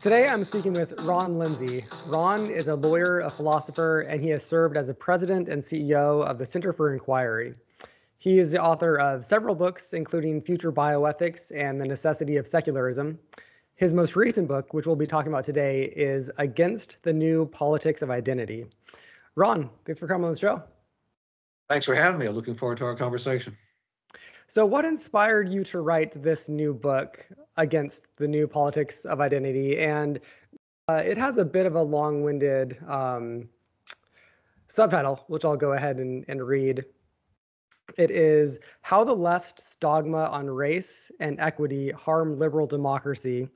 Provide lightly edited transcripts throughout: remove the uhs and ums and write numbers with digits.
Today I'm speaking with Ron Lindsay. Ron is a lawyer, a philosopher, and he has served as a president and CEO of the Center for Inquiry. He is the author of several books, including Future Bioethics and The Necessity of Secularism. His most recent book, which we'll be talking about today, is Against the New Politics of Identity. Ron, thanks for coming on the show. Thanks for having me. I'm looking forward to our conversation. So what inspired you to write this new book, Against the New Politics of Identity? And it has a bit of a long-winded subtitle, which I'll go ahead and read. It is How the Left's Dogma on Race and Equity Harm Liberal Democracy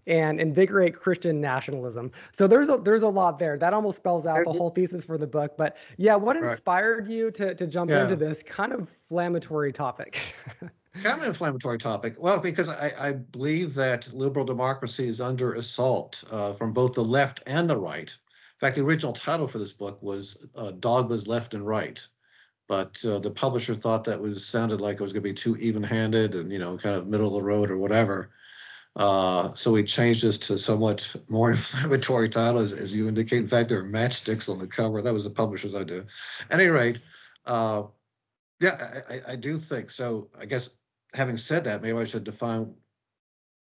and Invigorate Christian Nationalism. So there's a lot there. That almost spells out the whole thesis for the book. But yeah, what inspired you to jump into this kind of inflammatory topic? Kind of an inflammatory topic. Well, because I believe that liberal democracy is under assault from both the left and the right. In fact, the original title for this book was Dogmas Left and Right. But the publisher thought that sounded like it was going to be too even-handed and, kind of middle of the road or whatever. So we changed this to somewhat more inflammatory title, as you indicate. In fact, there are matchsticks on the cover. That was the publisher's idea. At any rate, I do think so. I guess having said that, maybe I should define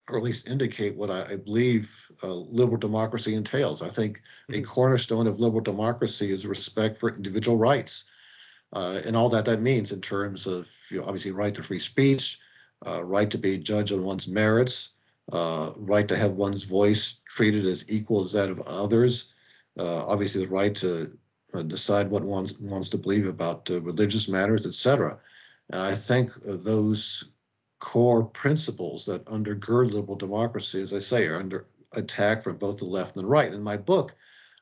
or at least indicate what I believe liberal democracy entails. I think a cornerstone of liberal democracy is respect for individual rights. And all that means in terms of, obviously, right to free speech, right to be judged on one's merits, right to have one's voice treated as equal as that of others, obviously the right to decide what one wants to believe about religious matters, etc. And I think those core principles that undergird liberal democracy, as I say, are under attack from both the left and the right. In my book,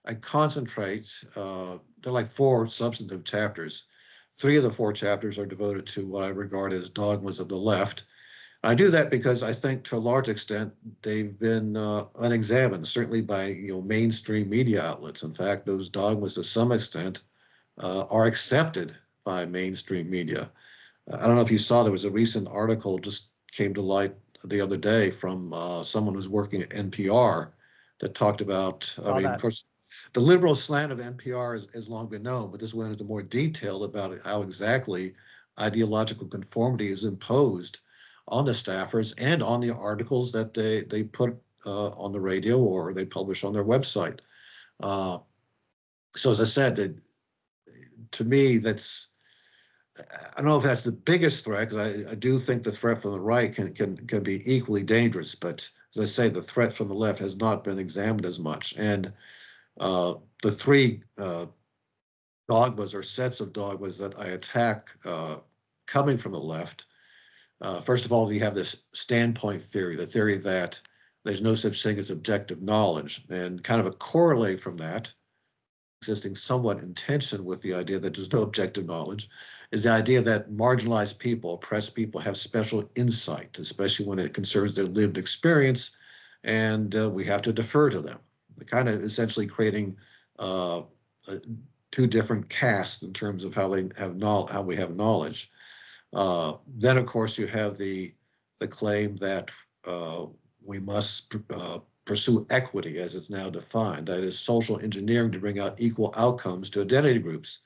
I concentrate, there are like 4 substantive chapters. 3 of the 4 chapters are devoted to what I regard as dogmas of the left. I do that because I think to a large extent they've been unexamined, certainly by mainstream media outlets. In fact, those dogmas to some extent are accepted by mainstream media. I don't know if you saw, there was a recent article just came to light the other day from someone who's working at NPR that talked about, of course, the liberal slant of NPR has long been known, but this went into more detail about how exactly ideological conformity is imposed on the staffers and on the articles that they put on the radio or they publish on their website. So as I said, to me, I don't know if that's the biggest threat, because I do think the threat from the right can be equally dangerous. But as I say, the threat from the left has not been examined as much. And the 3 dogmas or sets of dogmas that I attack coming from the left, first of all, you have this standpoint theory, the theory that there's no such thing as objective knowledge, and kind of a corollary from that, existing somewhat in tension with the idea that there's no objective knowledge, is the idea that marginalized people, oppressed people, have special insight, especially when it concerns their lived experience, and we have to defer to them. They're kind of essentially creating 2 different castes in terms of how we have knowledge. Then, of course, you have the claim that we must pursue equity as it's now defined. That is social engineering to bring out equal outcomes to identity groups.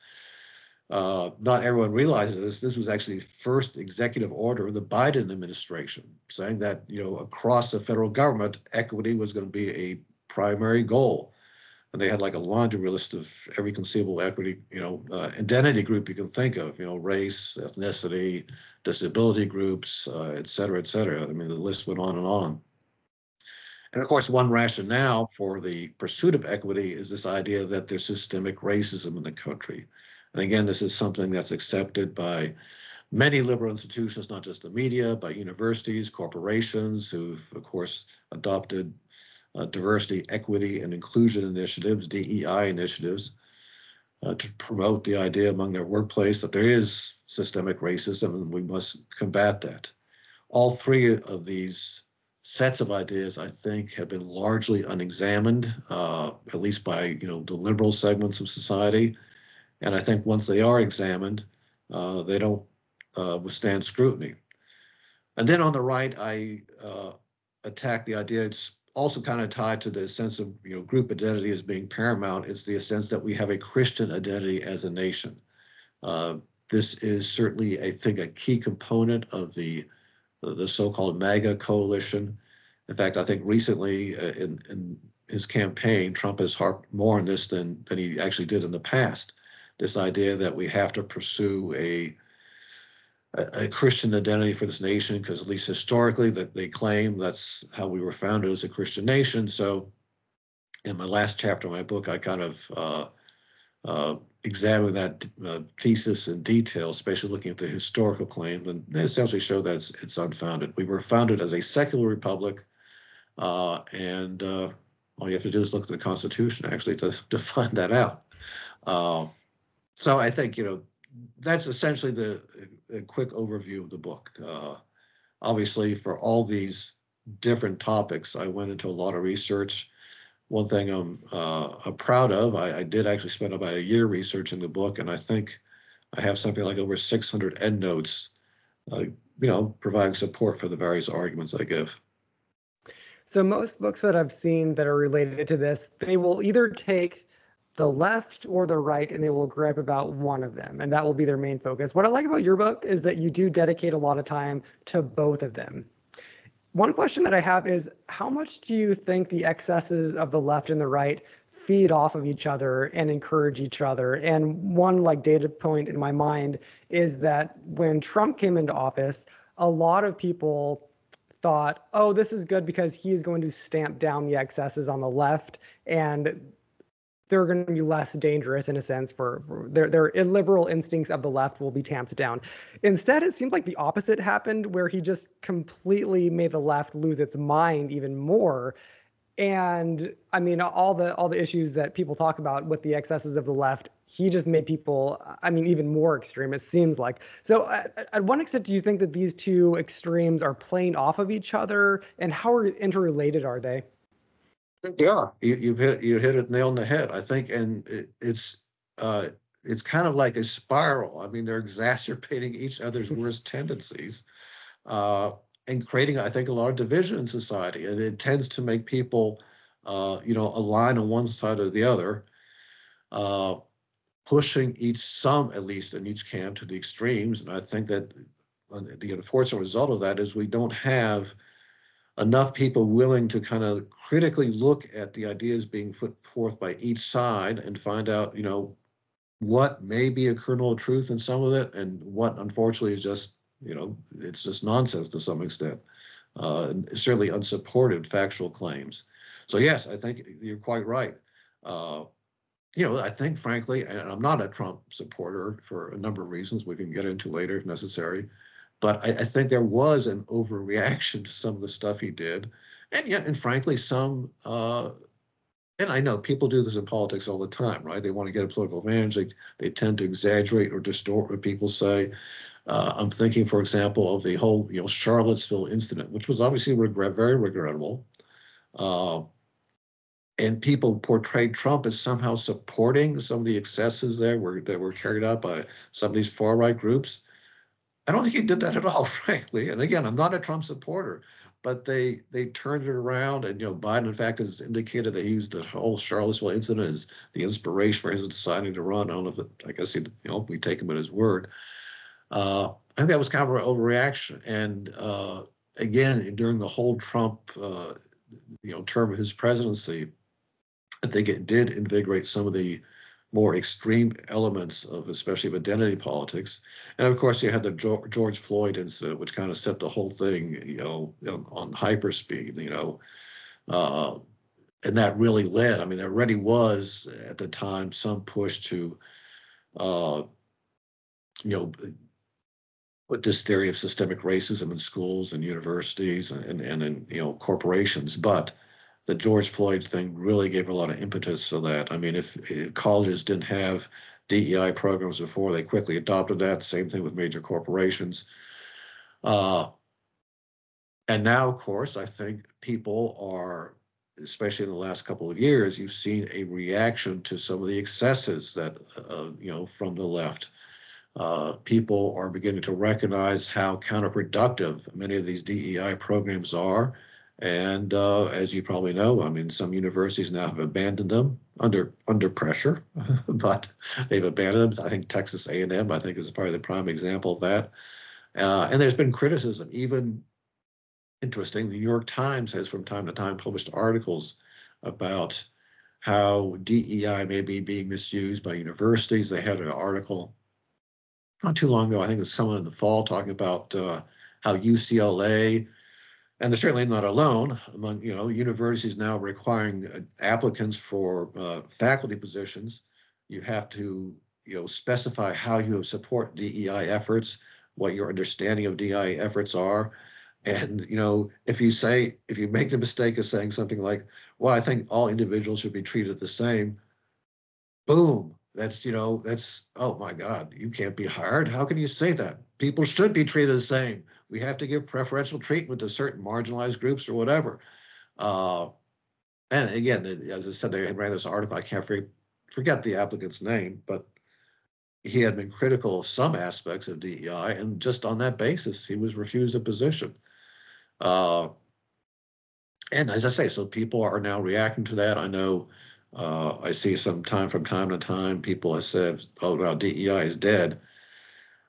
Not everyone realizes this. This was actually the first executive order of the Biden administration, saying that across the federal government, equity was going to be a primary goal. And they had like a laundry list of every conceivable equity, identity group you can think of, race, ethnicity, disability groups, et cetera, et cetera. I mean, the list went on and on. And of course, one rationale for the pursuit of equity is this idea that there's systemic racism in the country. And again, this is something that's accepted by many liberal institutions, not just the media, by universities, corporations who've, of course, adopted diversity, equity, and inclusion initiatives, DEI initiatives, to promote the idea among their workplace that there is systemic racism and we must combat that. All 3 of these sets of ideas, I think, have been largely unexamined, at least by the liberal segments of society. And I think once they are examined, they don't withstand scrutiny. And then on the right, I attack the idea, it's also kind of tied to the sense of group identity as being paramount. It's the sense that we have a Christian identity as a nation. This is certainly, I think, a key component of the so-called MAGA coalition. In fact, I think recently in his campaign, Trump has harped more on this than he actually did in the past. This idea that we have to pursue a Christian identity for this nation, because at least historically that they claim that's how we were founded as a Christian nation. So in my last chapter of my book, I kind of examined that thesis in detail, especially looking at the historical claim, and they essentially show that it's unfounded. We were founded as a secular republic, and all you have to do is look at the Constitution actually to find that out. So I think that's essentially a quick overview of the book. Obviously, for all these different topics, I went into a lot of research. One thing I'm proud of, I did actually spend about a year researching the book, and I think I have something like over 600 endnotes, providing support for the various arguments I give. So most books that I've seen that are related to this, they will either take the left or the right, and they will gripe about one of them, and that will be their main focus. What I like about your book is that you do dedicate a lot of time to both of them. One question that I have is, how much do you think the excesses of the left and the right feed off of each other and encourage each other? And one data point in my mind is that when Trump came into office, a lot of people thought, oh, this is good because he is going to stamp down the excesses on the left, and they're going to be less dangerous in a sense for their illiberal instincts of the left will be tamped down. Instead, it seems like the opposite happened, where he just completely made the left lose its mind even more. And I mean, all the issues that people talk about with the excesses of the left, he just made people, even more extreme, it seems like. So at what extent do you think that these two extremes are playing off of each other, and how interrelated are they? They are. You hit it nail on the head, I think, and it's kind of like a spiral. I mean, they're exacerbating each other's worst tendencies, and creating, I think, a lot of division in society. And it tends to make people, align on one side or the other, pushing some, at least in each camp, to the extremes. And I think that the unfortunate result of that is we don't have enough people willing to kind of critically look at the ideas being put forth by each side and find out, what may be a kernel of truth in some of it, and what unfortunately is just, it's just nonsense to some extent, and certainly unsupported factual claims. So yes, I think you're quite right. I think, frankly, and I'm not a Trump supporter for a number of reasons we can get into later if necessary, but I think there was an overreaction to some of the stuff he did. And frankly, some, and I know people do this in politics all the time, right? They want to get a political advantage. They tend to exaggerate or distort what people say. I'm thinking, for example, of the whole, Charlottesville incident, which was obviously very regrettable. And people portrayed Trump as somehow supporting some of the excesses that were carried out by some of these far-right groups. I don't think he did that at all, frankly. And again, I'm not a Trump supporter, but they turned it around, and Biden, in fact, has indicated that he used the whole Charlottesville incident as the inspiration for his deciding to run. I don't know if I guess we take him at his word. I think that was kind of an overreaction. And again, during the whole Trump, term of his presidency, I think it did invigorate some of the more extreme elements of, especially of identity politics. And of course, you had the George Floyd incident, which kind of set the whole thing, on hyperspeed, and that really led, there already was at the time some push to, put this theory of systemic racism in schools and universities and in, corporations. But the George Floyd thing really gave a lot of impetus to that. If colleges didn't have DEI programs before, they quickly adopted that. Same thing with major corporations. And now, of course, I think people are, especially in the last couple of years, you've seen a reaction to some of the excesses that, from the left. People are beginning to recognize how counterproductive many of these DEI programs are. And as you probably know, I mean, some universities now have abandoned them under pressure, but they've abandoned them. I think Texas A&M, I think, is probably the prime example of that. And there's been criticism. Even interesting, the New York Times has from time to time published articles about how DEI may be being misused by universities. They had an article not too long ago, I think it was someone in the fall, talking about how UCLA, and they're certainly not alone among, universities now requiring applicants for faculty positions. You have to, specify how you support DEI efforts, what your understanding of DEI efforts are. And, if you make the mistake of saying something like, well, I think all individuals should be treated the same, boom, that's, oh my God, you can't be hired. How can you say that? People should be treated the same. We have to give preferential treatment to certain marginalized groups or whatever. And again, as I said, they ran this article, I can't forget the applicant's name, but he had been critical of some aspects of DEI, and just on that basis, he was refused a position. And as I say, so people are now reacting to that. I know I see from time to time, people have said, oh, well, DEI is dead.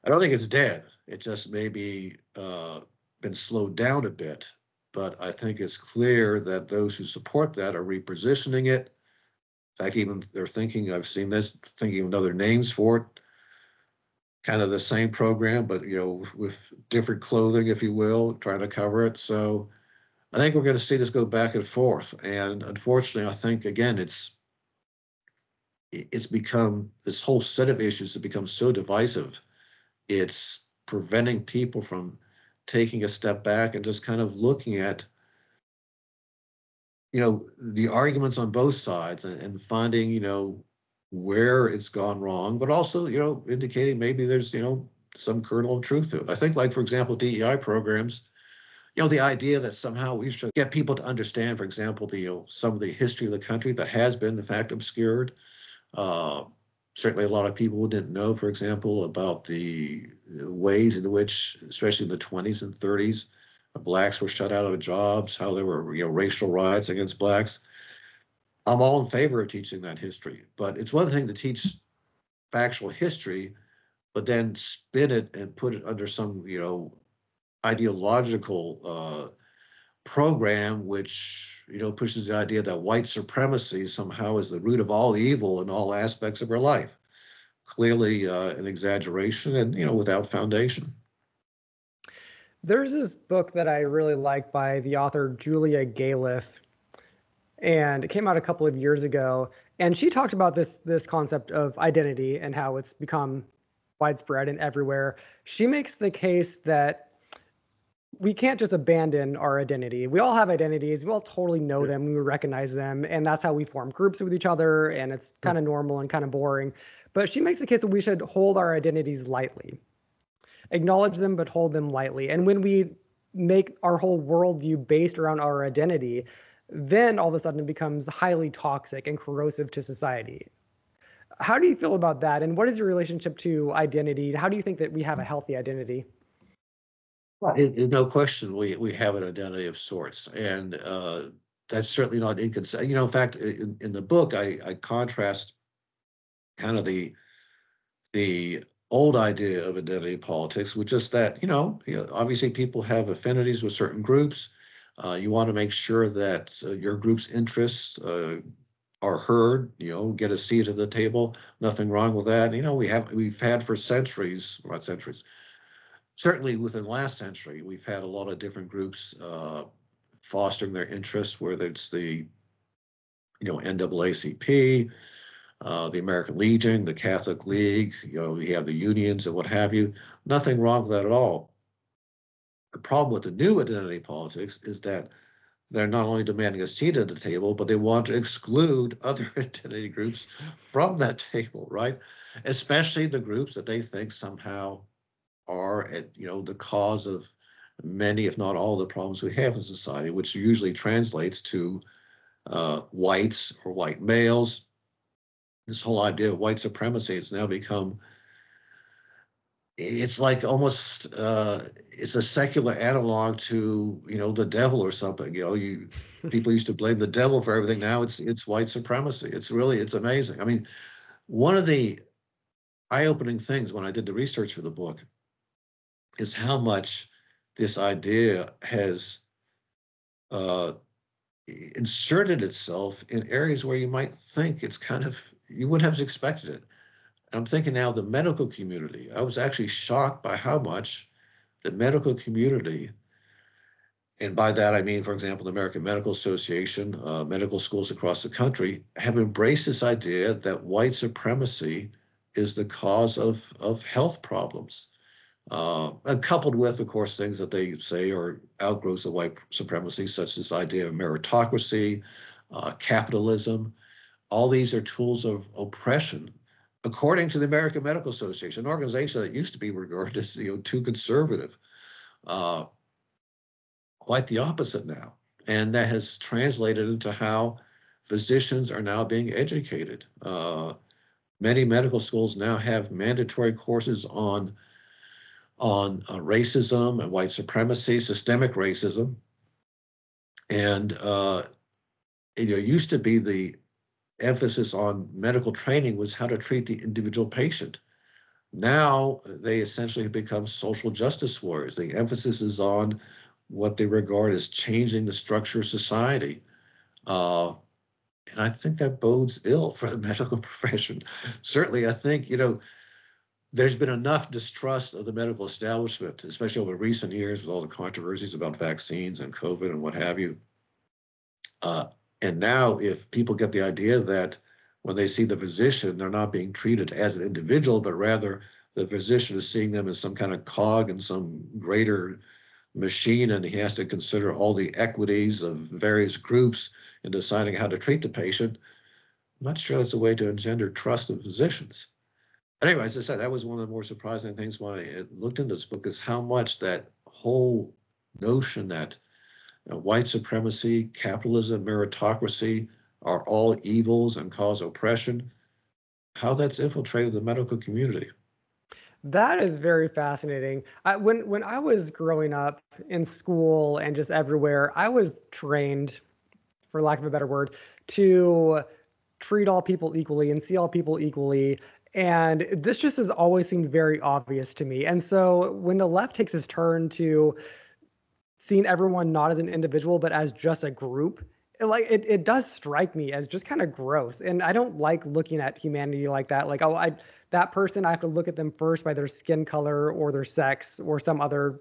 I don't think it's dead. It just maybe been slowed down a bit. But I think it's clear that those who support that are repositioning it. In fact, even they're thinking, I've seen this, thinking of other names for it. Kind of the same program, but, with different clothing, if you will, trying to cover it. So I think we're going to see this go back and forth. And unfortunately, I think, again, it's become, this whole set of issues have become so divisive. It's preventing people from taking a step back and just kind of looking at, the arguments on both sides and finding, where it's gone wrong, but also, indicating maybe there's, some kernel of truth to it. I think, like, for example, DEI programs, the idea that somehow we should get people to understand, for example, some of the history of the country that has been, in fact, obscured. Certainly a lot of people who didn't know, for example, about the ways in which, especially in the 20s and 30s, blacks were shut out of jobs, how there were, racial riots against blacks. I'm all in favor of teaching that history, but it's one thing to teach factual history, but then spin it and put it under some, ideological program which pushes the idea that white supremacy somehow is the root of all evil in all aspects of our life. Clearly an exaggeration and without foundation. There's this book that I really like by the author Julia Galef, and it came out a couple of years ago, and she talked about this concept of identity and how it's become widespread and everywhere. She makes the case that we can't just abandon our identity. We all have identities. We all totally know them. We recognize them. And that's how we form groups with each other. And it's kind of normal and kind of boring. But she makes the case that we should hold our identities lightly. Acknowledge them, but hold them lightly. And when we make our whole worldview based around our identity, then all of a sudden it becomes highly toxic and corrosive to society. How do you feel about that? And what is your relationship to identity? How do you think that we have a healthy identity? Well, no question, we have an identity of sorts, and that's certainly not inconsistent. In fact, in the book, I contrast kind of the old idea of identity politics with just that, obviously people have affinities with certain groups. You want to make sure that your group's interests are heard, get a seat at the table. Nothing wrong with that. We've had for centuries, well, not centuries, certainly within the last century, we've had a lot of different groups fostering their interests, whether it's the, NAACP, the American Legion, the Catholic League, you have the unions and what have you. Nothing wrong with that at all. The problem with the new identity politics is that they're not only demanding a seat at the table, but they want to exclude other identity groups from that table, right? Especially the groups that they think somehow are the cause of many, if not all, the problems we have in society, which usually translates to whites or white males. This whole idea of white supremacy has now become it's like almost it's a secular analog to, the devil or something. People used to blame the devil for everything. Now it's white supremacy. It's amazing. I mean, one of the eye-opening things when I did the research for the book is how much this idea has uh, inserted itself in areas where you might think you wouldn't have expected it. I'm thinking now of the medical community. I was actually shocked by how much the medical community, and by that I mean, for example, the American Medical Association, medical schools across the country, have embraced this idea that white supremacy is the cause of health problems. And coupled with, of course, things that they say are outgrowths of white supremacy, such as this idea of meritocracy, capitalism. All these are tools of oppression, according to the American Medical Association, an organization that used to be regarded as too conservative. Quite the opposite now, and that has translated into how physicians are now being educated. Many medical schools now have mandatory courses on racism and white supremacy, systemic racism, and it used to be the emphasis on medical training was how to treat the individual patient. Now they essentially have become social justice warriors. The emphasis is on what they regard as changing the structure of society. And I think that bodes ill for the medical profession. Certainly, I think, there's been enough distrust of the medical establishment, especially over recent years with all the controversies about vaccines and COVID and what have you. And now if people get the idea that when they see the physician, they're not being treated as an individual, but rather the physician is seeing them as some kind of cog in some greater machine, and he has to consider all the equities of various groups in deciding how to treat the patient. I'm not sure that's a way to engender trust in physicians. Anyway, as I said, that was one of the more surprising things when I looked into this book, is how much that whole notion that white supremacy, capitalism, meritocracy are all evils and cause oppression, how that's infiltrated the medical community. That is very fascinating. When I was growing up in school and just everywhere, I was trained, for lack of a better word, to treat all people equally and see all people equally. And this just has always seemed very obvious to me. And so when the left takes its turn to seeing everyone not as an individual, but as just a group, it does strike me as just kind of gross. And I don't like looking at humanity like that. Like, oh, that person, I have to look at them first by their skin color or their sex or some other,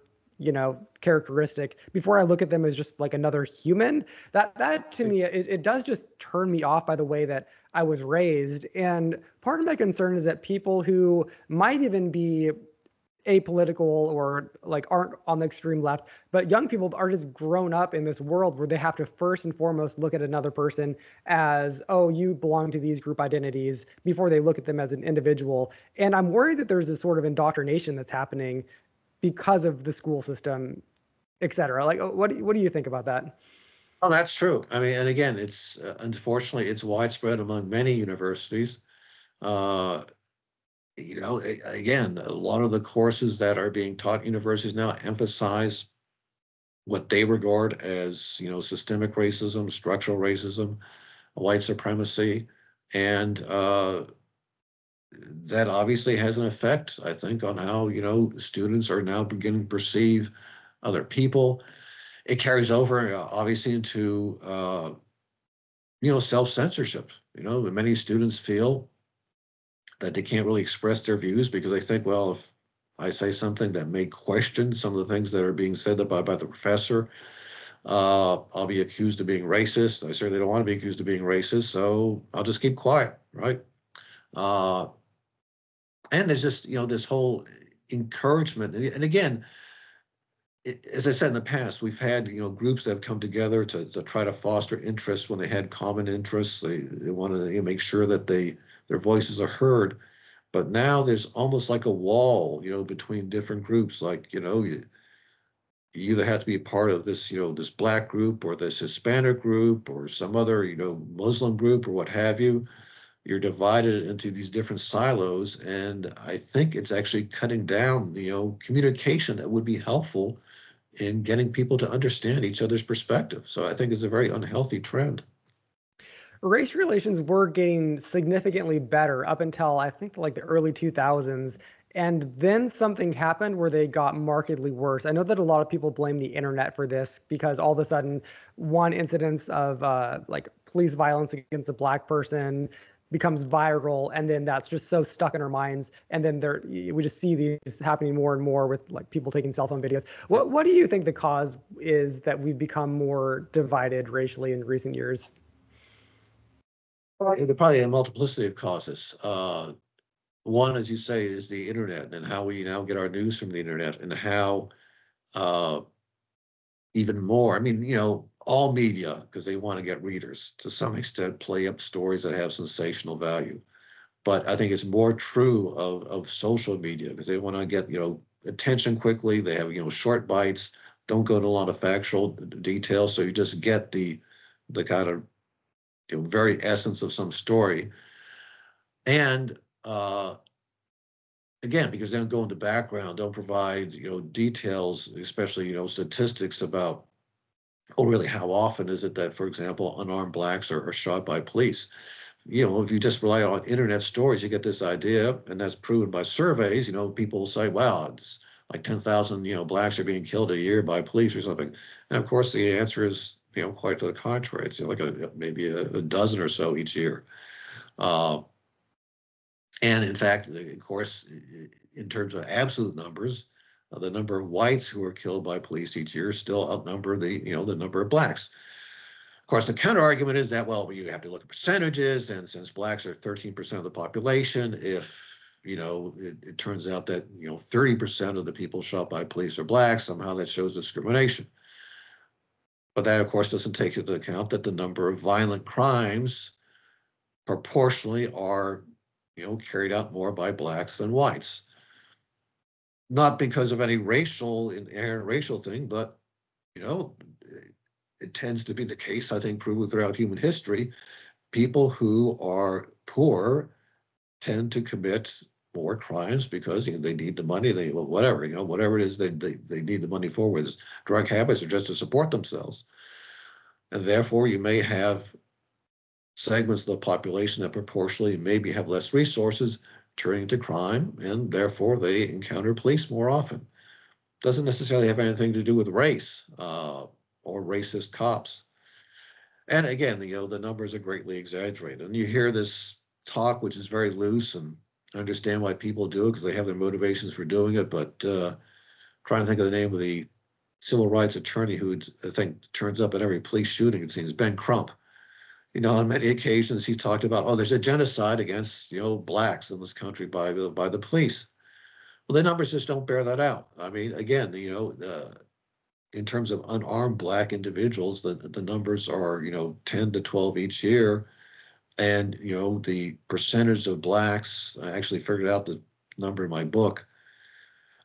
characteristic before I look at them as just like another human. That to me, it does just turn me off by the way that I was raised. And part of my concern is that people who might even be apolitical or like aren't on the extreme left, but young people are just grown up in this world where they have to first and foremost look at another person as, oh, you belong to these group identities, before they look at them as an individual. And I'm worried that there's this sort of indoctrination that's happening because of the school system, et cetera. Like, what do you think about that? Oh, that's true. I mean, and again, it's unfortunately it's widespread among many universities. Again, a lot of the courses that are being taught at universities now emphasize what they regard as, systemic racism, structural racism, white supremacy, and that obviously has an effect, I think, on how, students are now beginning to perceive other people. It carries over, obviously, into, self-censorship. Many students feel that they can't really express their views because they think, well, if I say something that may question some of the things that are being said by the professor, I'll be accused of being racist. I certainly don't want to be accused of being racist, so I'll just keep quiet, right? And there's just, this whole encouragement. And again, as I said in the past, we've had, groups that have come together to try to foster interests when they had common interests. They want to make sure that their voices are heard. But now there's almost like a wall, between different groups. Like, you either have to be part of this, this Black group or this Hispanic group or some other, Muslim group or what have you. you're divided into these different silos, and I think it's actually cutting down, communication that would be helpful in getting people to understand each other's perspective. So I think it's a very unhealthy trend. Race relations were getting significantly better up until I think like the early 2000s. And then something happened where they got markedly worse. I know that a lot of people blame the internet for this because all of a sudden, one incidence of like police violence against a black person becomes viral, and then that's just so stuck in our minds. And then we just see these happening more and more with like people taking cell phone videos. What do you think the cause is that we've become more divided racially in recent years? There are probably a multiplicity of causes. One, as you say, is the internet and how we now get our news from the internet, and how even more, I mean, all media, because they want to get readers, to some extent play up stories that have sensational value. But I think it's more true of social media, because they want to get, attention quickly. They have, short bites, don't go into a lot of factual details. So you just get the kind of, very essence of some story. And again, because they don't go into background, don't provide, details, especially, statistics about, really, how often is it that, for example, unarmed blacks are shot by police? If you just rely on internet stories, you get this idea, and that's proven by surveys. People say, wow, it's like 10,000, blacks are being killed a year by police or something. And of course, the answer is, quite to the contrary. It's like maybe a dozen or so each year. And in fact, of course, in terms of absolute numbers, the number of whites who are killed by police each year still outnumber the number of blacks. Of course, the counter argument is that, well, you have to look at percentages, and since blacks are 13% of the population, if it turns out that 30% of the people shot by police are blacks, somehow that shows discrimination. But that, of course, doesn't take into account that the number of violent crimes proportionally are carried out more by blacks than whites. Not because of any inherent racial thing, but it tends to be the case, I think, proven throughout human history. People who are poor tend to commit more crimes because they need the money, whatever it is they need the money for, whether it's drug habits or just to support themselves. And therefore, you may have segments of the population that proportionally maybe have less resources turning to crime, and therefore they encounter police more often. Doesn't necessarily have anything to do with race or racist cops. And again, the numbers are greatly exaggerated. And you hear this talk, which is very loose, and I understand why people do it because they have their motivations for doing it. But trying to think of the name of the civil rights attorney who I think turns up at every police shooting, it seems, Ben Crump. On many occasions he's talked about, there's a genocide against, blacks in this country by the police. Well, the numbers just don't bear that out. I mean, again, in terms of unarmed black individuals, the numbers are, 10 to 12 each year. And, the percentage of blacks, I actually figured out the number in my book.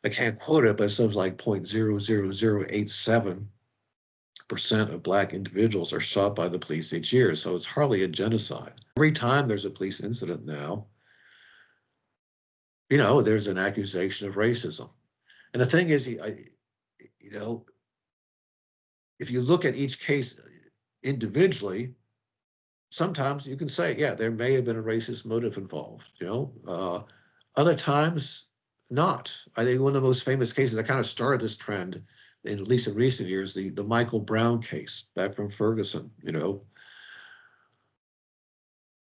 I can't quote it, but it's something like 0.00087% of black individuals are shot by the police each year. So it's hardly a genocide. Every time there's a police incident now, there's an accusation of racism. And the thing is, if you look at each case individually, sometimes you can say, yeah, there may have been a racist motive involved, other times not. I think one of the most famous cases that kind of started this trend, at least in recent years, the Michael Brown case back from Ferguson.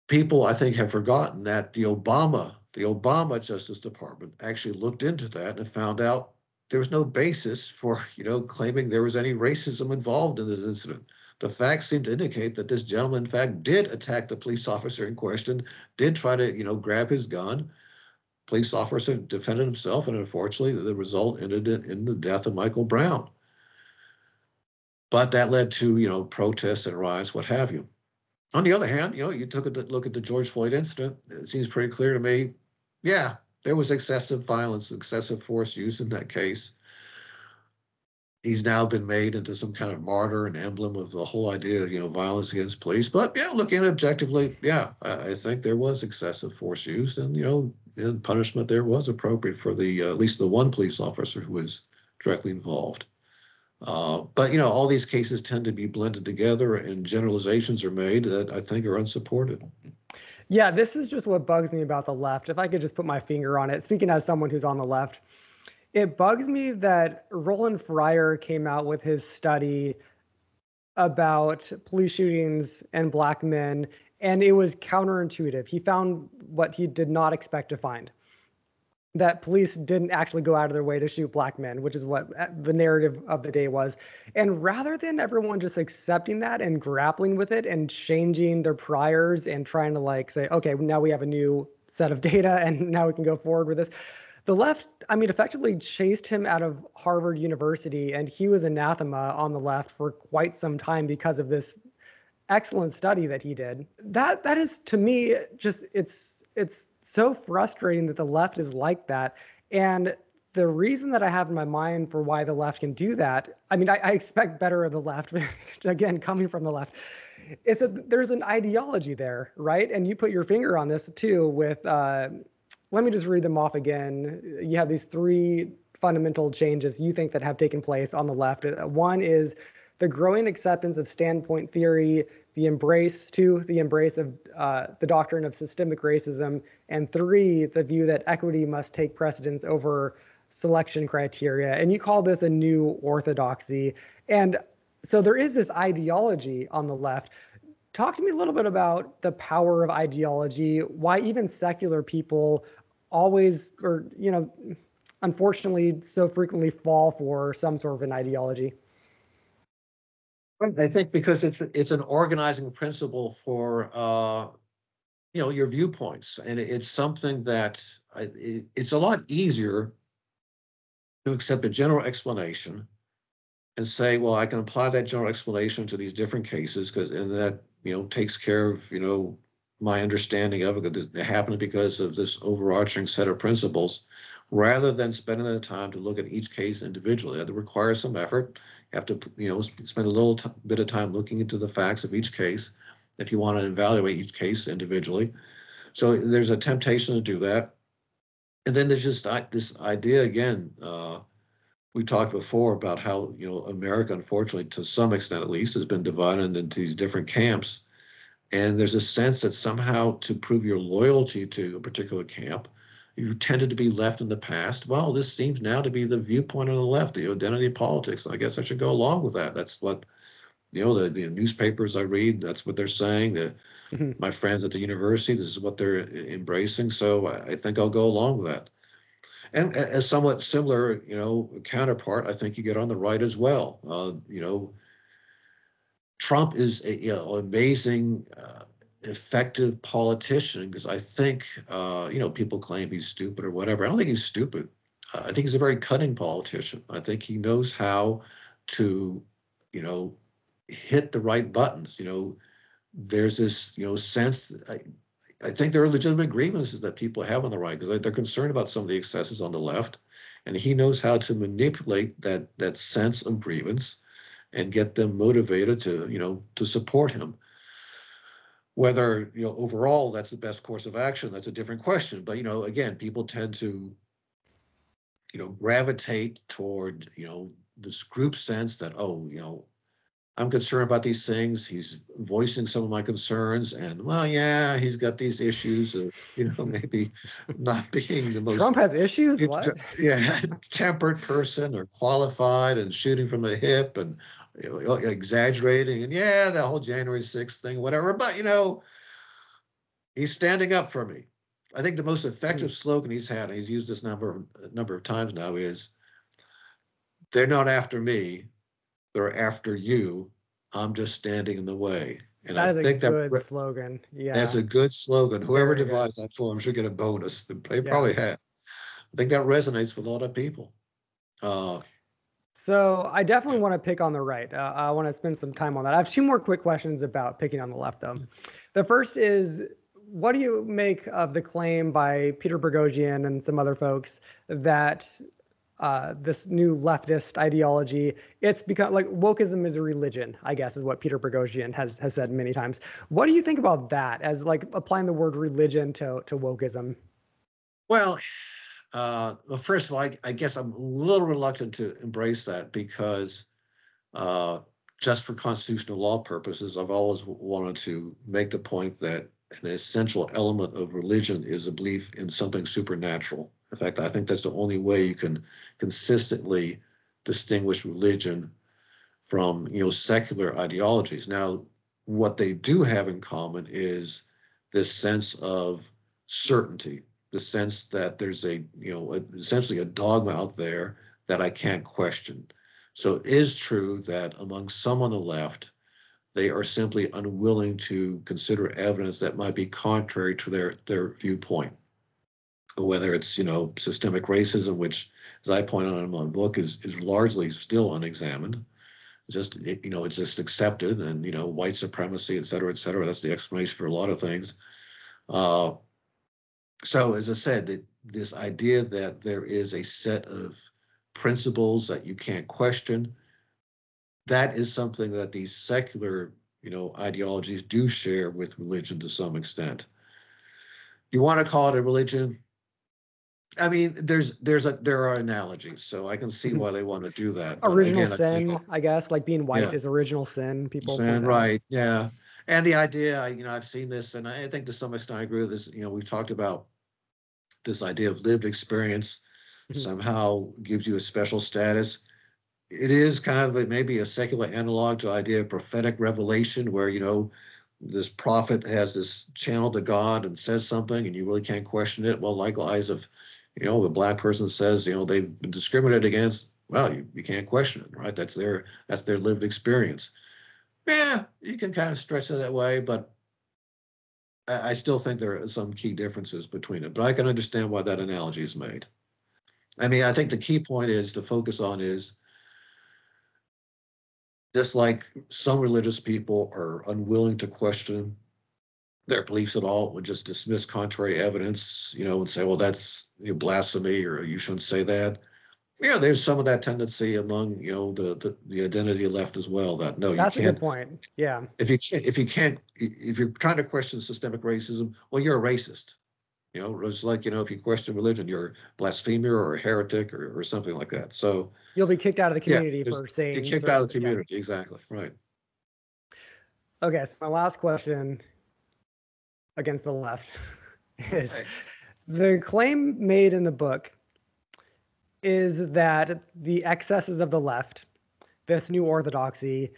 People, I think, have forgotten that the Obama Justice Department actually looked into that and found out there was no basis for, claiming there was any racism involved in this incident. The facts seem to indicate that this gentleman, in fact, did attack the police officer in question, did try to, grab his gun. Police officer defended himself, and unfortunately, the result ended in the death of Michael Brown. But that led to, protests and riots, what have you. On the other hand, you took a look at the George Floyd incident. It seems pretty clear to me, yeah, there was excessive violence, excessive force used in that case. he's now been made into some kind of martyr and emblem of the whole idea of violence against police. But yeah, looking at it objectively, yeah, I think there was excessive force used, and punishment there was appropriate for the at least the one police officer who was directly involved. But all these cases tend to be blended together, and generalizations are made that I think are unsupported. Yeah, this is just what bugs me about the left. If I could just put my finger on it, speaking as someone who's on the left, it bugs me that Roland Fryer came out with his study about police shootings and black men, and it was counterintuitive. He found what he did not expect to find, that police didn't actually go out of their way to shoot black men, which is what the narrative of the day was. And rather than everyone just accepting that and grappling with it and changing their priors and trying to say, okay, now we have a new set of data and now we can go forward with this, the left, effectively chased him out of Harvard University, and he was anathema on the left for quite some time because of this excellent study that he did. That is, to me, just it's so frustrating that the left is like that. And the reason that I have in my mind for why the left can do that, I expect better of the left, again, coming from the left, is that there's an ideology there, right? And you put your finger on this too with, let me just read them off again. You have these three fundamental changes you think that have taken place on the left. One is the growing acceptance of standpoint theory, the embrace of the doctrine of systemic racism, and 3, the view that equity must take precedence over selection criteria. And you call this a new orthodoxy. And so there is this ideology on the left. Talk to me a little bit about the power of ideology, why even secular people always, or, unfortunately, so frequently fall for some sort of an ideology. I think because it's an organizing principle for your viewpoints, and it's something that it's a lot easier to accept a general explanation and say, well, I can apply that general explanation to these different cases and that takes care of my understanding of it. It happened because of this overarching set of principles, rather than spending the time to look at each case individually. That requires some effort. You have to, spend a little bit of time looking into the facts of each case if you want to evaluate each case individually. So there's a temptation to do that. And then there's just this idea again. We talked before about how America, unfortunately, to some extent at least, has been divided into these different camps. And there's a sense that somehow to prove your loyalty to a particular camp, you tended to be left in the past. Well, this seems now to be the viewpoint on the left, the identity politics. I guess I should go along with that. That's what, the newspapers I read, that's what they're saying. My friends at the university, this is what they're embracing. So I think I'll go along with that. And a somewhat similar, counterpart, I think you get on the right as well. Trump is an amazing, effective politician, because I think, people claim he's stupid or whatever. I don't think he's stupid. I think he's a very cunning politician. I think he knows how to, hit the right buttons. There's this, sense. I think there are legitimate grievances that people have on the right because they're concerned about some of the excesses on the left, and he knows how to manipulate that sense of grievance and get them motivated to support him. Whether overall that's the best course of action, that's a different question. But again, people tend to gravitate toward this group sense that I'm concerned about these things. He's voicing some of my concerns, and yeah, he's got these issues of maybe not being the most. Trump has issues. What? Yeah, tempered person or qualified and shooting from the hip and exaggerating and the whole January 6th thing, whatever. But he's standing up for me. I think the most effective slogan he's had, and he's used this number of times now, is "They're not after me. They're after you. I'm just standing in the way." And I think that's a good slogan. Yeah, that's a good slogan. Whoever Very devised that for him should get a bonus. They probably have. I think that resonates with a lot of people. So I definitely want to pick on the right. I want to spend some time on that. I have 2 more quick questions about picking on the left, though. The first is, what do you make of the claim by Peter Boghossian and some other folks that this new leftist ideology. It's become like wokeism is a religion, I guess, is what Peter Boghossian has said many times. What do you think about that as like applying the word religion to wokeism? Well, first of all, I guess I'm a little reluctant to embrace that because just for constitutional law purposes, I've always wanted to make the point that an essential element of religion is a belief in something supernatural. In fact, I think that's the only way you can consistently distinguish religion from, secular ideologies. Now, what they do have in common is this sense of certainty, the sense that there's essentially a dogma out there that I can't question. So it is true that among some on the left, they are simply unwilling to consider evidence that might be contrary to their viewpoint. Whether it's, systemic racism, which, as I point out in my book, is largely still unexamined. It's just accepted, and, white supremacy, et cetera, that's the explanation for a lot of things. So, as I said, this idea that there is a set of principles that you can't question, that is something that these secular, ideologies do share with religion to some extent. You want to call it a religion? I mean, there are analogies, so I can see why they want to do that. But Original again, sin, I guess, like being white is original sin. People sin, right? Yeah, and the idea, I've seen this, and I think to some extent I agree with this. We've talked about this idea of lived experience somehow gives you a special status. It is kind of maybe a secular analog to the idea of prophetic revelation, where this prophet has this channel to God and says something, and you really can't question it. Well, likewise, if the black person says they've been discriminated against, well, you can't question it, right? That's their lived experience. Yeah, you can kind of stretch it that way, but I still think there are some key differences between it. But I can understand why that analogy is made. I mean, I think the key point is to focus on is, just like some religious people are unwilling to question their beliefs at all, would just dismiss contrary evidence, and say, well, that's blasphemy, or you shouldn't say that. Yeah, there's some of that tendency among, the identity left as well, that no, that's you can't. That's a good point. Yeah. If you're trying to question systemic racism, well, you're a racist. It's like, if you question religion, you're a blasphemer or a heretic or something like that. So you'll be kicked out of the community for saying. You're kicked out of the community, exactly, right. Okay, so my last question against the left is the claim made in the book is that the excesses of the left, this new orthodoxy,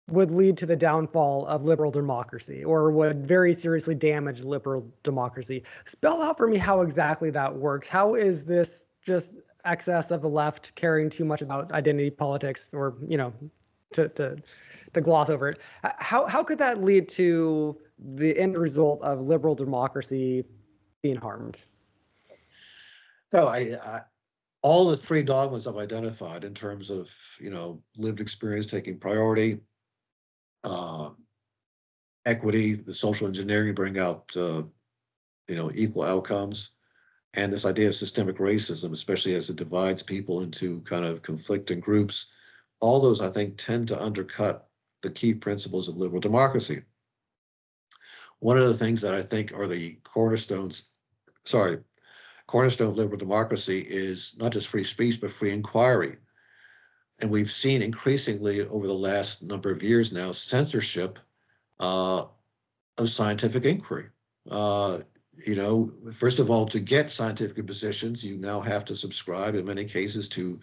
would lead to the downfall of liberal democracy, or would very seriously damage liberal democracy. Spell out for me how exactly that works. How is this just excess of the left caring too much about identity politics, or to gloss over it? How could that lead to the end result of liberal democracy being harmed? So all the three dogmas I've identified in terms of lived experience taking priority, equity, the social engineering bring out equal outcomes, and this idea of systemic racism, especially as it divides people into kind of conflicting groups, all those I think tend to undercut the key principles of liberal democracy. One of the things that I think are the cornerstone of liberal democracy is not just free speech, but free inquiry. And we've seen increasingly over the last number of years now censorship of scientific inquiry. First of all, to get scientific positions, you now have to subscribe in many cases to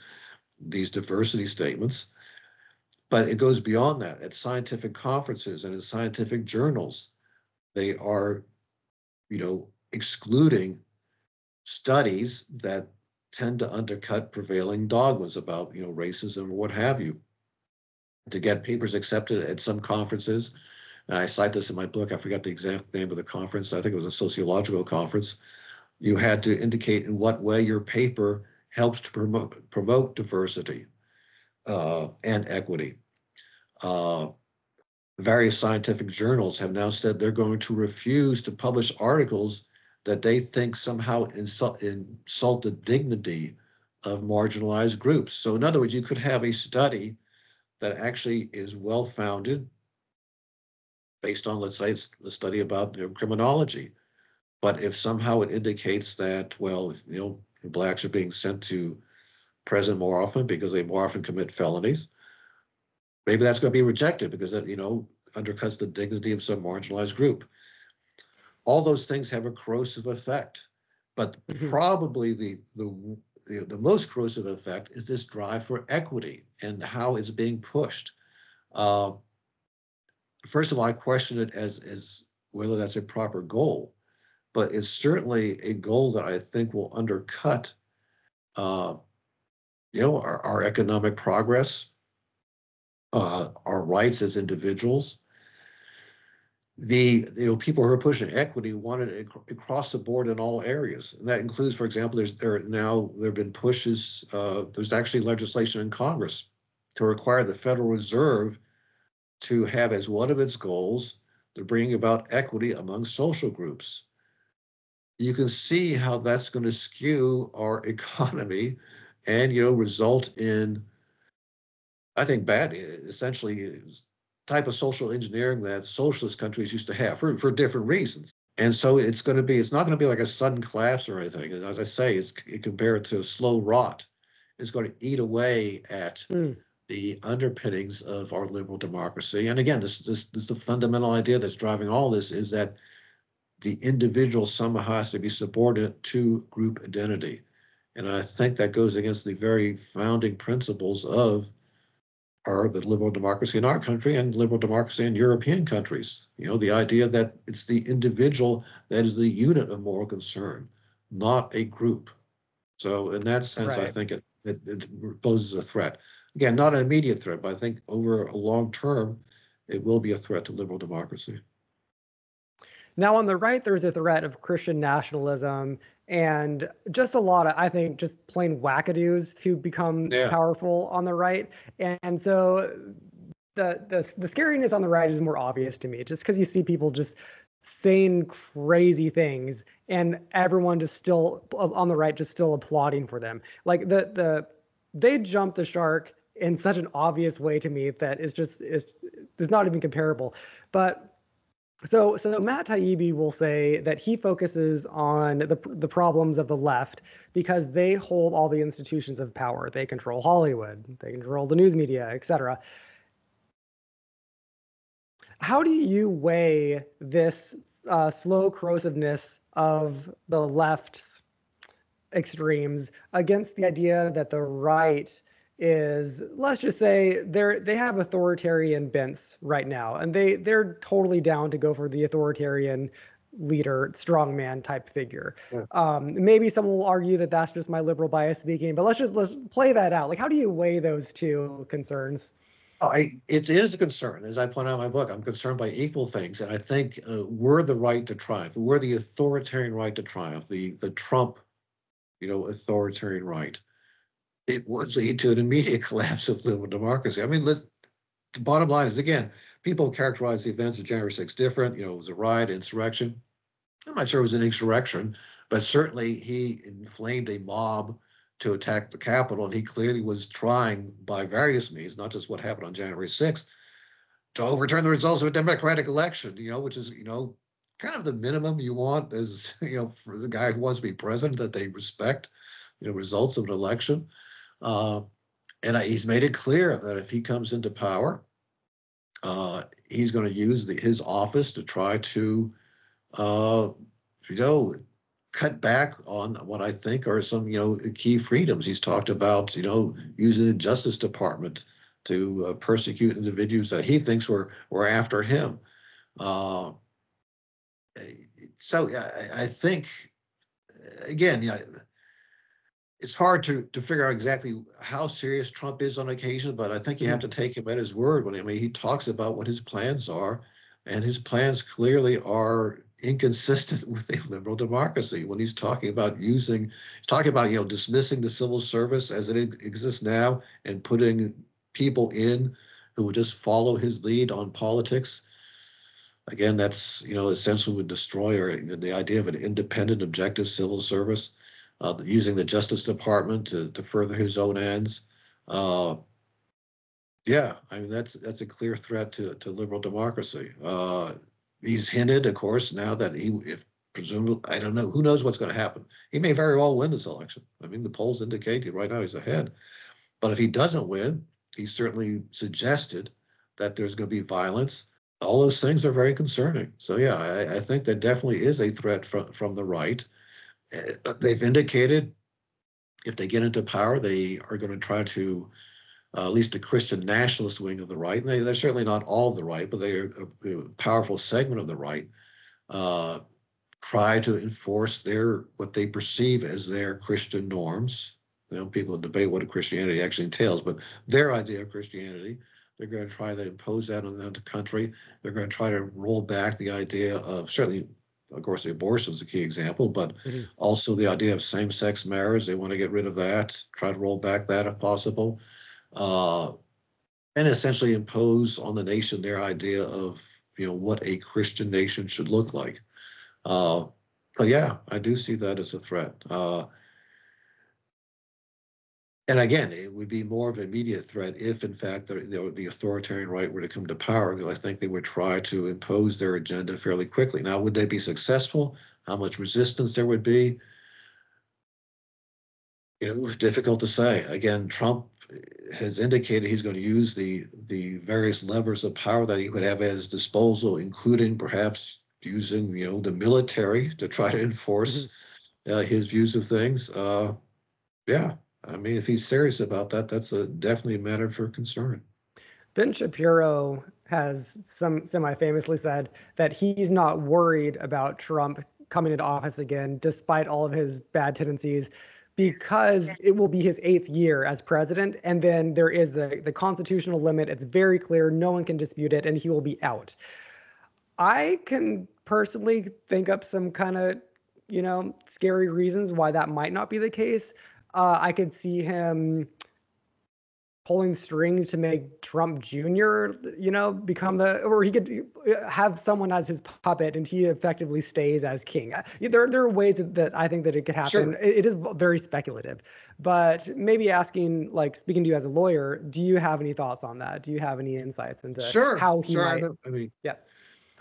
these diversity statements. But it goes beyond that. At scientific conferences and in scientific journals, they are, excluding studies that tend to undercut prevailing dogmas about, racism or what have you. To get papers accepted at some conferences, and I cite this in my book, I forgot the exact name of the conference, I think it was a sociological conference, you had to indicate in what way your paper helps to promote diversity and equity. Various scientific journals have now said they're going to refuse to publish articles that they think somehow insult the dignity of marginalized groups. So in other words, you could have a study that actually is well-founded based on, let's say, it's the study about criminology. But if somehow it indicates that, well, blacks are being sent to prison more often because they more often commit felonies, maybe that's going to be rejected because that, undercuts the dignity of some marginalized group. All those things have a corrosive effect, but probably the most corrosive effect is this drive for equity and how it's being pushed. First of all, I question it as whether that's a proper goal, but it's certainly a goal that I think will undercut, our economic progress, our rights as individuals. People who are pushing equity want it across the board in all areas, and that includes, for example, there have been pushes. There's actually legislation in Congress to require the Federal Reserve to have as one of its goals the bringing about equity among social groups. You can see how that's going to skew our economy, and result in, I think, bad, essentially, type of social engineering that socialist countries used to have for different reasons. And so it's not going to be like a sudden collapse or anything. And as I say, compared to a slow rot. It's going to eat away at the underpinnings of our liberal democracy. And again, this is the fundamental idea that's driving all this, is that the individual somehow has to be subordinate to group identity. And I think that goes against the very founding principles of the liberal democracy in our country and liberal democracy in European countries. The idea that it's the individual that is the unit of moral concern, not a group. So in that sense, right. I think it poses a threat. Again, not an immediate threat, but I think over a long term, it will be a threat to liberal democracy. Now, on the right, there's a threat of Christian nationalism and just a lot of, I think, just plain wackadoos who become powerful on the right. And so the scariness on the right is more obvious to me, just because you see people just saying crazy things and everyone just still on the right just still applauding for them. Like they jump the shark in such an obvious way to me that it's not even comparable. But so Matt Taibbi will say that he focuses on the problems of the left because they hold all the institutions of power. They control Hollywood, they control the news media, etc. How do you weigh this slow corrosiveness of the left's extremes against the idea that the right is, let's just say, they have authoritarian bents right now, and they're totally down to go for the authoritarian leader, strongman type figure. Yeah. Maybe someone will argue that that's just my liberal bias speaking, but let's play that out. Like, how do you weigh those two concerns? It is a concern. As I point out in my book, I'm concerned by equal things, and I think we're the right to triumph. We're the authoritarian right to triumph, the Trump, authoritarian right. It would lead to an immediate collapse of liberal democracy. I mean, the bottom line is, again, people characterize the events of January 6th different. It was a riot, insurrection. I'm not sure it was an insurrection, but certainly he inflamed a mob to attack the Capitol, and he clearly was trying by various means, not just what happened on January 6th, to overturn the results of a democratic election, which is, kind of the minimum you want as, for the guy who wants to be president, that they respect, results of an election. And he's made it clear that if he comes into power, he's going to use his office to try to, cut back on what I think are some, key freedoms. He's talked about, using the Justice Department to persecute individuals that he thinks were after him. So I think, again, it's hard to figure out exactly how serious Trump is on occasion, but I think you have to take him at his word when he talks about what his plans are, and his plans clearly are inconsistent with a liberal democracy. When he's talking about dismissing the civil service as it exists now and putting people in who would just follow his lead on politics. Again, that's essentially would destroy the idea of an independent, objective civil service. using the Justice Department to further his own ends. Yeah, I mean, that's a clear threat to liberal democracy. He's hinted, of course, now that if presumably, I don't know, who knows what's going to happen. He may very well win this election. I mean, the polls indicate that right now he's ahead. But if he doesn't win, he certainly suggested that there's going to be violence. All those things are very concerning. So yeah, I think there definitely is a threat from the right. They've indicated if they get into power, they are going to try to, at least the Christian nationalist wing of the right, and they're certainly not all of the right, but they're a powerful segment of the right, try to enforce what they perceive as their Christian norms. You know, people debate what Christianity actually entails, but their idea of Christianity, they're going to try to impose that on the country. They're going to try to roll back the idea of, certainly, of course, the abortion is a key example, but also the idea of same-sex marriage. They want to get rid of that, try to roll back that if possible, and essentially impose on the nation their idea of, what a Christian nation should look like. But yeah, I do see that as a threat. And again, it would be more of an immediate threat if, in fact, the authoritarian right were to come to power, because I think they would try to impose their agenda fairly quickly. Now, would they be successful? How much resistance there would be? Difficult to say. Again, Trump has indicated he's going to use the various levers of power that he would have at his disposal, including perhaps using, the military to try to enforce his views of things. Yeah. I mean, if he's serious about that, that's definitely a matter for concern. Ben Shapiro has semi-famously said that he's not worried about Trump coming into office again, despite all of his bad tendencies, because it will be his 8th year as president. And then there is the constitutional limit. It's very clear. No one can dispute it, and he will be out. I can personally think up some kind of, scary reasons why that might not be the case. I could see him pulling strings to make Trump Jr., become or he could have someone as his puppet and he effectively stays as king. There are ways that I think that it could happen. Sure. It is very speculative, but maybe speaking to you as a lawyer, do you have any thoughts on that? Do you have any insights into how he might?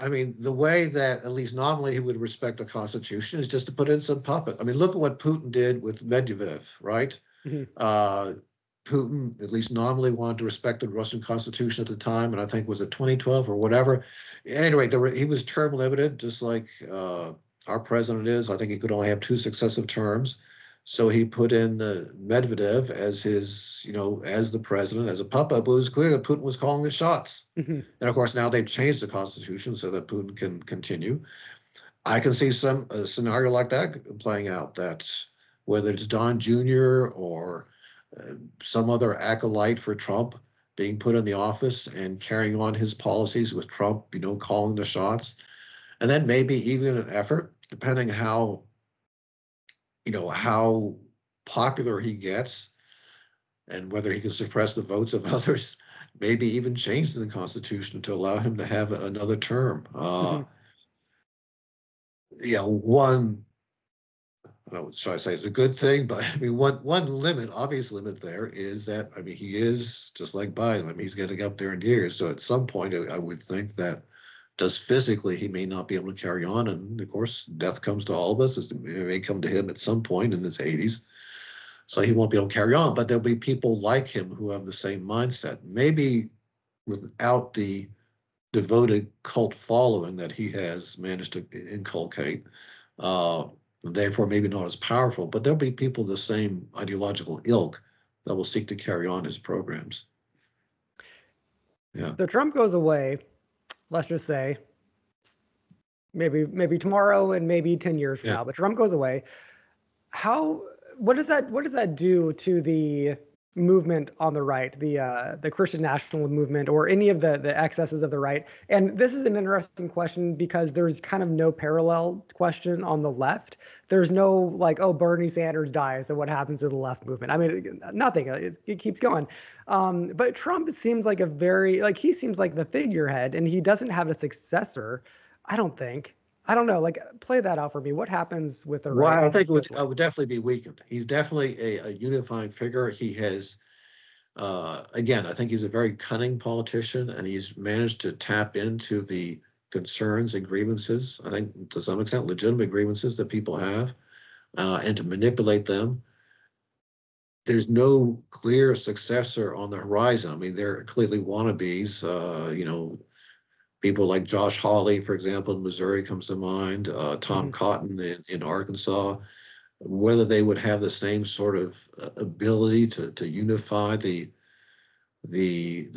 I mean, the way that at least nominally he would respect the Constitution is just to put in some puppet. I mean, look at what Putin did with Medvedev, right? Putin, at least nominally, wanted to respect the Russian Constitution at the time, and I think was it 2012 or whatever. Anyway, he was term limited, just like our president is. I think he could only have 2 successive terms. So he put in Medvedev as his, as the president, as a puppet. But it was clear that Putin was calling the shots. And of course, now they've changed the Constitution so that Putin can continue. I can see a scenario like that playing out, that whether it's Don Jr. or some other acolyte for Trump being put in the office and carrying on his policies with Trump, calling the shots. And then maybe even an effort, depending how popular he gets and whether he can suppress the votes of others, maybe even change the Constitution to allow him to have another term. One, I don't know, should I say it's a good thing, but I mean, one obvious limit there is that, I mean, he is just like Biden. I mean, he's getting up there in years. So at some point, I would think that just physically, he may not be able to carry on. And of course, death comes to all of us. It may come to him at some point in his 80s. So he won't be able to carry on. But there'll be people like him who have the same mindset, maybe without the devoted cult following that he has managed to inculcate. And therefore, maybe not as powerful, but there'll be people of the same ideological ilk that will seek to carry on his programs. Yeah. So Trump goes away. Let's just say maybe tomorrow and maybe 10 years from now, but Trump goes away. What does that do to the movement on the right, the Christian national movement, or any of the excesses of the right? And this is an interesting question because there's kind of no parallel question on the left. There's no Bernie Sanders dies, so what happens to the left movement? I mean, nothing. It keeps going. But Trump seems like he seems like the figurehead, and he doesn't have a successor, I don't think. I don't know, like play that out for me. What happens with the Well, right? I think it would definitely be weakened. He's definitely a unifying figure. He has, again, I think he's a very cunning politician, and he's managed to tap into the concerns and grievances, I think to some extent legitimate grievances that people have, and to manipulate them. There's no clear successor on the horizon. I mean, they're clearly wannabes. People like Josh Hawley, for example, in Missouri comes to mind, Tom Cotton in Arkansas. Whether they would have the same sort of ability to unify the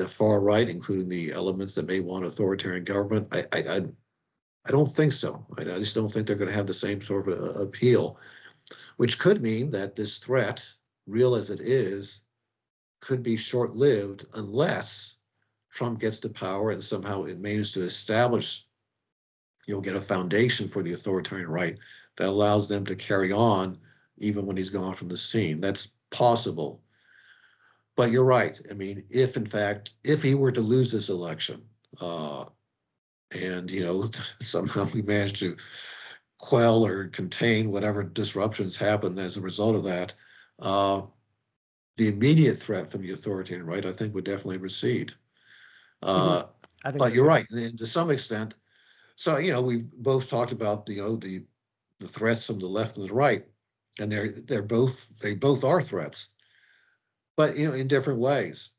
far right, including the elements that may want authoritarian government, I don't think so. I just don't think they're going to have the same sort of appeal, which could mean that this threat, real as it is, could be short-lived unless Trump gets to power and somehow it manages to establish, get a foundation for the authoritarian right that allows them to carry on even when he's gone from the scene. That's possible. But you're right. I mean, if he were to lose this election, and somehow we manage to quell or contain whatever disruptions happen as a result of that, the immediate threat from the authoritarian right, I think, would definitely recede. I think But so you're too. right, and to some extent. So we both talked about the threats from the left and the right, and they both are threats, but in different ways.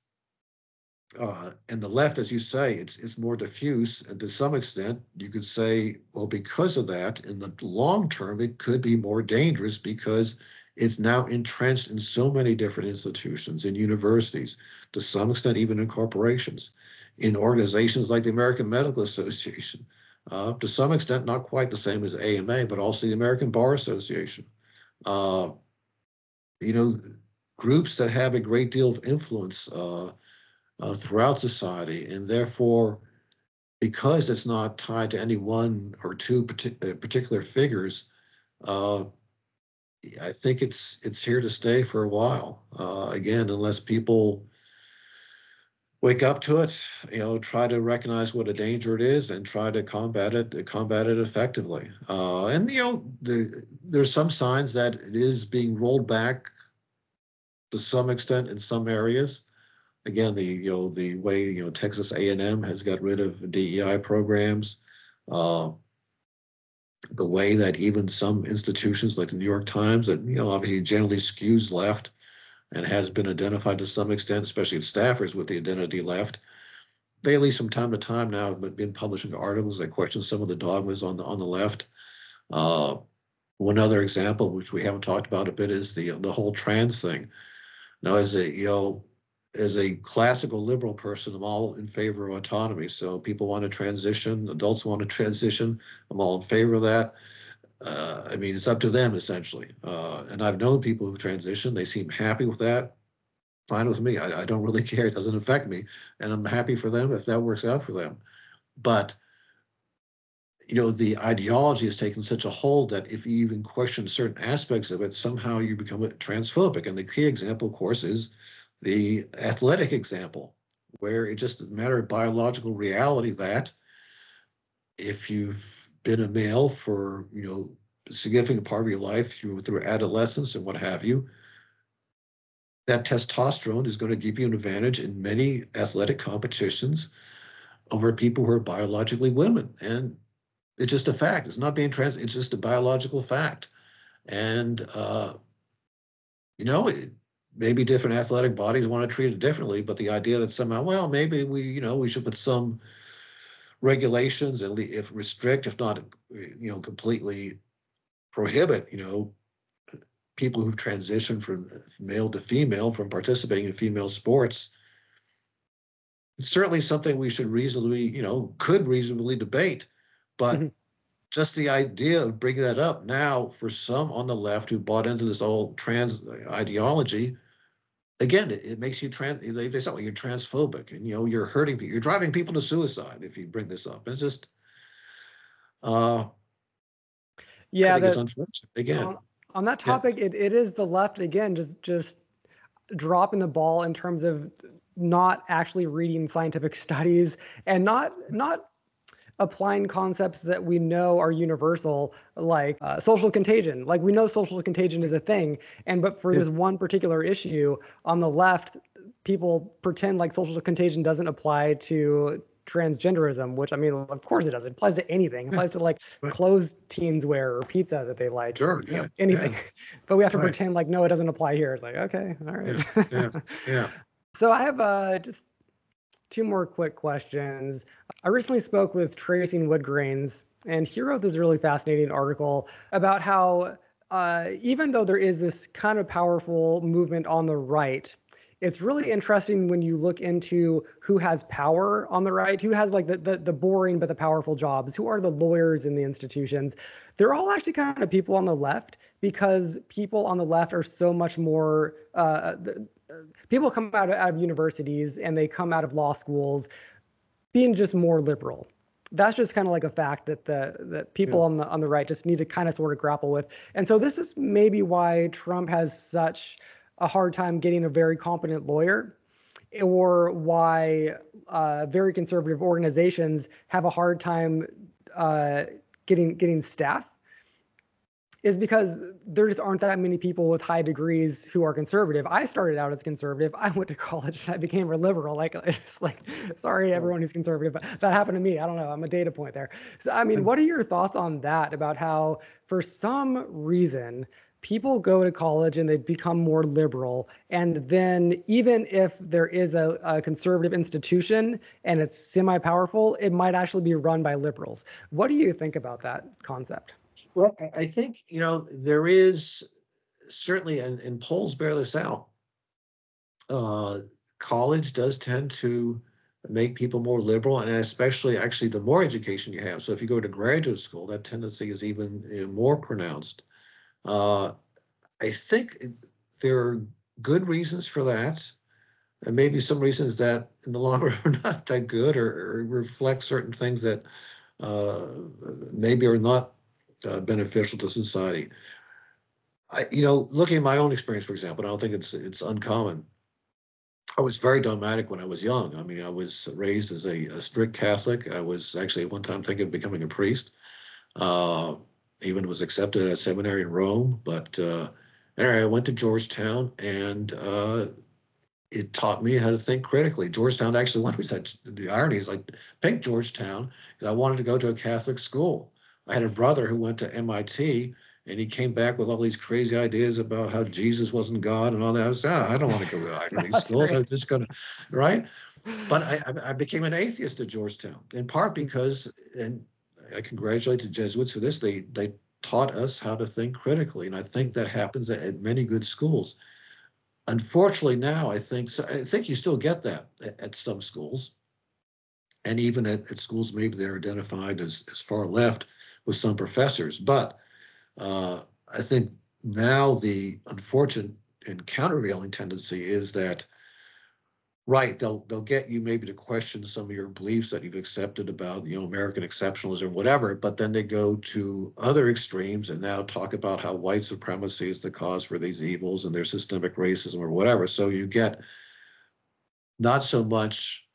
And the left, as you say, it's more diffuse, and to some extent, you could say, well, because of that, in the long term, it could be more dangerous because it's now entrenched in so many different institutions, in universities, to some extent, even in corporations, in organizations like the American Medical Association, to some extent, not quite the same as AMA, but also the American Bar Association. Groups that have a great deal of influence throughout society, and therefore, because it's not tied to any one or two particular figures, I think it's here to stay for a while. Again, unless people wake up to it, try to recognize what a danger it is and try to combat it effectively. And there's some signs that it is being rolled back to some extent in some areas. Again, the way Texas A&M has got rid of DEI programs, the way that even some institutions like the New York Times, that obviously generally skews left and has been identified to some extent, especially staffers with the identity left, they, at least from time to time now, have been publishing articles that question some of the dogmas on the left. One other example, which we haven't talked about a bit, is the whole trans thing. Now, as a classical liberal person, I'm all in favor of autonomy. So people want to transition, adults want to transition. I'm all in favor of that. I mean, it's up to them, essentially. And I've known people who transition. They seem happy with that. Fine with me. I don't really care. It doesn't affect me. And I'm happy for them if that works out for them. But, the ideology has taken such a hold that if you even question certain aspects of it, somehow you become transphobic. And the key example, of course, is the athletic example, where it's just a matter of biological reality that if you've been a male for, a significant part of your life through adolescence and what have you, that testosterone is going to give you an advantage in many athletic competitions over people who are biologically women. And it's just a fact. It's not being it's just a biological fact. And, maybe different athletic bodies want to treat it differently, but the idea that somehow, well, maybe we should put some regulations and if restrict, if not, completely prohibit, people who transition from male to female from participating in female sports. It's certainly something we should could reasonably debate, but just the idea of bringing that up now for some on the left who bought into this old trans ideology, again, it makes you they say, well, you're transphobic and you're hurting people, you're driving people to suicide if you bring this up. It's just I think it's unfortunate. Again, on that topic, it is the left again, just dropping the ball in terms of not actually reading scientific studies and not applying concepts that we know are universal, like social contagion. Like we know social contagion is a thing, but for this one particular issue on the left, people pretend like social contagion doesn't apply to transgenderism, which I mean, of course it does. It applies to anything. It applies to like clothes teens wear or pizza that they like, Sure, or, anything. But we have to pretend like, no, it doesn't apply here. It's like, okay, all right. Yeah. So I have just two more quick questions. I recently spoke with Tracy Woodgrains, and he wrote this really fascinating article about how even though there is this kind of powerful movement on the right, it's really interesting when you look into who has power on the right, who has like the boring but the powerful jobs, who are the lawyers in the institutions. They're all actually kind of people on the left, because people on the left are so much more people come out of universities and they come out of law schools being just more liberal. That's just kind of like a fact that people on the right just need to kind of sort of grapple with. And so this is maybe why Trump has such a hard time getting a very competent lawyer, or why very conservative organizations have a hard time getting staff, is because there just aren't that many people with high degrees who are conservative. I started out as conservative. I went to college and I became a liberal. It's like, sorry to everyone who's conservative, but that happened to me. I don't know. I'm a data point there. So, I mean, what are your thoughts on that, about how for some reason people go to college and they become more liberal, and then even if there is a conservative institution and it's semi-powerful, it might actually be run by liberals? What do you think about that concept? Well, I think, there is certainly, and polls bear this out, college does tend to make people more liberal, and especially actually the more education you have. So if you go to graduate school, that tendency is even more pronounced. I think there are good reasons for that, and maybe some reasons that in the long run are not that good, or reflect certain things that maybe are not beneficial to society. Looking at my own experience, for example, I don't think it's uncommon. I was very dogmatic when I was young. I mean, I was raised as a strict Catholic. I was actually at one time thinking of becoming a priest. Even was accepted at a seminary in Rome. But anyway, I went to Georgetown, and it taught me how to think critically. Georgetown actually, one of the irony is, I picked Georgetown because I wanted to go to a Catholic school. I had a brother who went to MIT, and he came back with all these crazy ideas about how Jesus wasn't God and all that. I was, I don't want to go to either of these schools. I'm just going to, right? But I became an atheist at Georgetown, in part because, and I congratulate the Jesuits for this, they taught us how to think critically. And I think that happens at many good schools. Unfortunately, now I think you still get that at some schools, and even at schools maybe they're identified as far left with some professors. But I think now the unfortunate and countervailing tendency is that, right, they'll get you maybe to question some of your beliefs that you've accepted about American exceptionalism or whatever, but then they go to other extremes and now talk about how white supremacy is the cause for these evils and their systemic racism or whatever. So you get not so much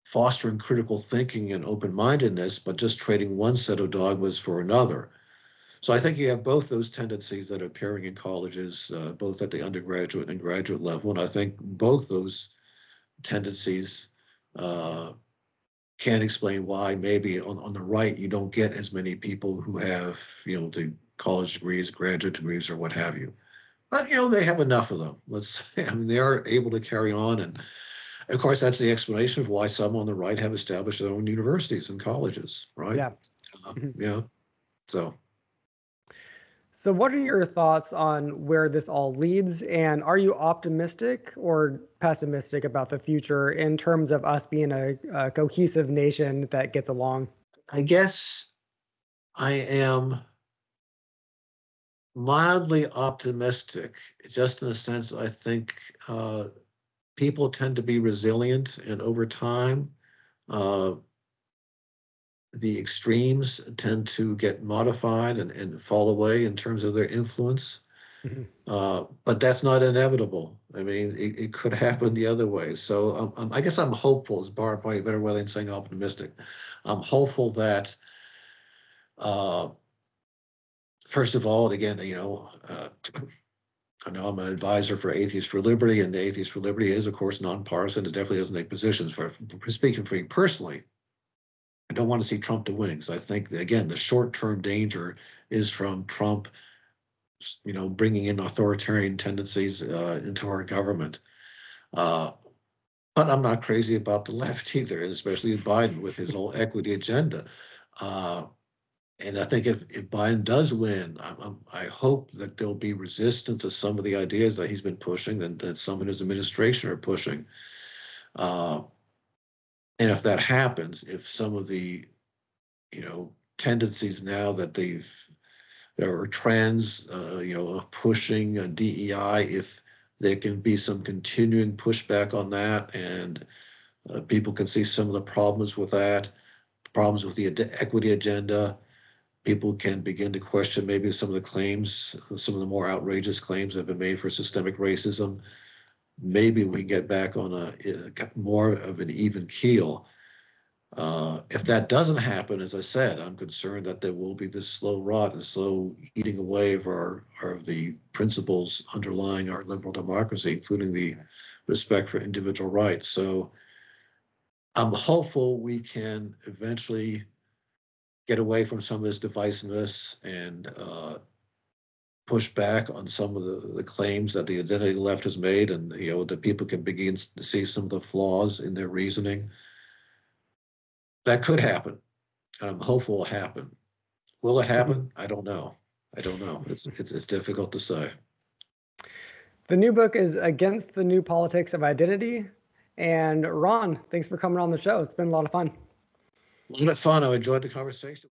fostering critical thinking and open-mindedness, but just trading one set of dogmas for another. So I think you have both those tendencies that are appearing in colleges, both at the undergraduate and graduate level. And I think both those tendencies can explain why maybe on the right you don't get as many people who have, the college degrees, graduate degrees, or what have you. But, they have enough of them. They are able to carry on. And of course, that's the explanation of why some on the right have established their own universities and colleges, right? Yeah. Yeah. So what are your thoughts on where this all leads? And are you optimistic or pessimistic about the future in terms of us being a cohesive nation that gets along? I guess I am mildly optimistic, just in the sense I think people tend to be resilient, and over time, the extremes tend to get modified and fall away in terms of their influence. But that's not inevitable. I mean, it could happen the other way. So I guess I'm hopeful, as Barb probably better way than saying optimistic. I'm hopeful that, first of all, and again, I know I'm an advisor for Atheists for Liberty, and the Atheists for Liberty is, of course, nonpartisan. It definitely doesn't take positions. For speaking for me personally, I don't want to see Trump to win, because I think, again, the short-term danger is from Trump, bringing in authoritarian tendencies into our government. But I'm not crazy about the left either, especially Biden with his whole equity agenda. And I think if Biden does win, I hope that there'll be resistance to some of the ideas that he's been pushing and that some in his administration are pushing. And if that happens, if some of the, tendencies now that there are trends, of pushing DEI, if there can be some continuing pushback on that, and people can see some of the problems with that, problems with the equity agenda, people can begin to question maybe some of the claims, some of the more outrageous claims that have been made for systemic racism. Maybe we can get back on a more of an even keel. If that doesn't happen, as I said, I'm concerned that there will be this slow rot and slow eating away of the principles underlying our liberal democracy, including the respect for individual rights. So I'm hopeful we can eventually get away from some of this divisiveness and push back on some of the claims that the identity left has made, and that people can begin to see some of the flaws in their reasoning. That could happen, and I'm hopeful it'll happen. Will it happen? I don't know. It's difficult to say. The new book is Against the New Politics of Identity. And Ron, thanks for coming on the show. It's been a lot of fun. A lot of fun. I enjoyed the conversation.